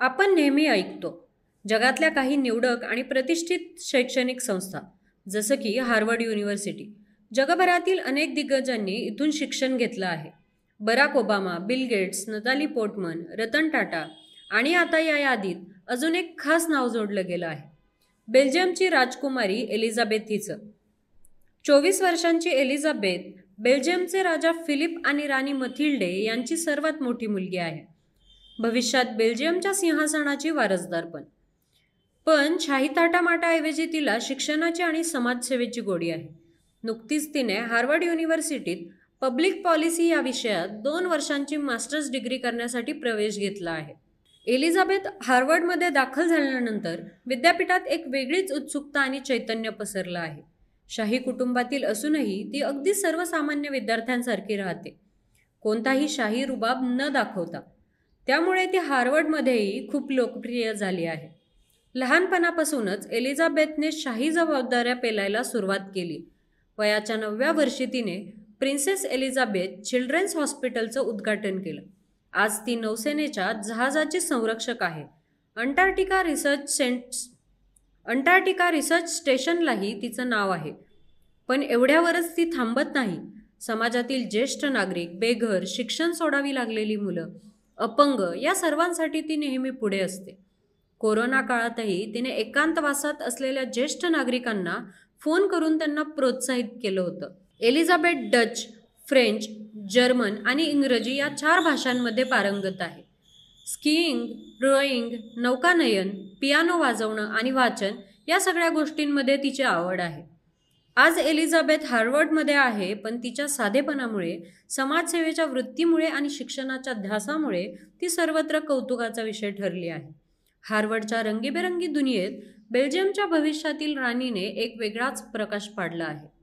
आपण नेहमी ऐकतो जगातल्या काही निवडक आणि प्रतिष्ठित शैक्षणिक संस्था जसं की हार्वर्ड युनिव्हर्सिटी. जगभरातील अनेक दिग्गजांनी इथून शिक्षण घेतलं आहे. Barack Obama, Bill Gates, Natalie Portman, Ratan Tata आणि आता या यादीत अजून एक खास नाव जोडलं गेलं आहे. बेल्जियमची राजकुमारी एलिझाबेथ हिचं. 24 वर्षांची एलिझाबेथ बेल्जियमचे राजा फिलिप आणि राणी मथिल्डे यांची सर्वात मोठी मुलगी आहे. भविष्यात बेल्जियमच्या सिंहासनाची वारसदार पण शाही थाटामाटाऐवजी तिला शिक्षणाची आणि समाजसेवेची गोडी आहे. नुकतीच तिने हार्वर्ड युनिव्हर्सिटीत पब्लिक पॉलिसी या विषयात 2 वर्षांची मास्टर्स डिग्री करण्यासाठी प्रवेश घेतला आहे. एलिझाबेथ हार्वर्डमध्ये दाखल झाल्यानंतर विद्यापीठात एक वेगळीच उत्सुकता आणि चैतन्य पसरलं आहे. शाही कुटुंबातील असूनही ती अगदी सर्वसामान्य विद्यार्थ्यांसारखी राहते, कोणताही शाही रुबाब न दाखवता. त्यामुळे ती हार्वर्डमध्येही खूप लोकप्रिय झाली आहे. लहानपणापासूनच एलिझाबेथने शाही जबाबदाऱ्या पेलायला सुरुवात केली. वयाच्या 9व्या वर्षी तिने प्रिन्सेस एलिझाबेथ चिल्ड्रन्स हॉस्पिटलचं उद्घाटन केलं. आज ती नौसेनेच्या जहाजाची संरक्षक आहे. अंटार्क्टिका रिसर्च स्टेशनलाही तिचं नाव आहे. पण एवढ्यावरच ती थांबत नाही. समाजातील ज्येष्ठ नागरिक, बेघर, शिक्षण सोडावी लागलेली मुलं, अपंग या सर्वांसाठी ती नेहमी पुढे असते. कोरोना काळातही तिने एकांतवासात असलेल्या ज्येष्ठ नागरिकांना फोन करून त्यांना प्रोत्साहित केलं होतं. एलिझाबेथ डच, फ्रेंच, जर्मन आणि इंग्रजी या 4 भाषांमध्ये पारंगत आहे. स्कीइंग, रोईंग, नौकानयन, पियानो वाजवणं आणि वाचन या सगळ्या गोष्टींमध्ये तिची आवड आहे. आज एलिझाबेथ हार्वर्डमध्ये आहे, पण तिच्या साधेपणामुळे, समाजसेवेच्या वृत्तीमुळे आणि शिक्षणाच्या ध्यासामुळे ती सर्वत्र कौतुकाचा विषय ठरली आहे. हार्वर्डच्या रंगीबेरंगी दुनियेत बेल्जियमच्या भविष्यातील राणीने एक वेगळाच प्रकाश पाडला आहे.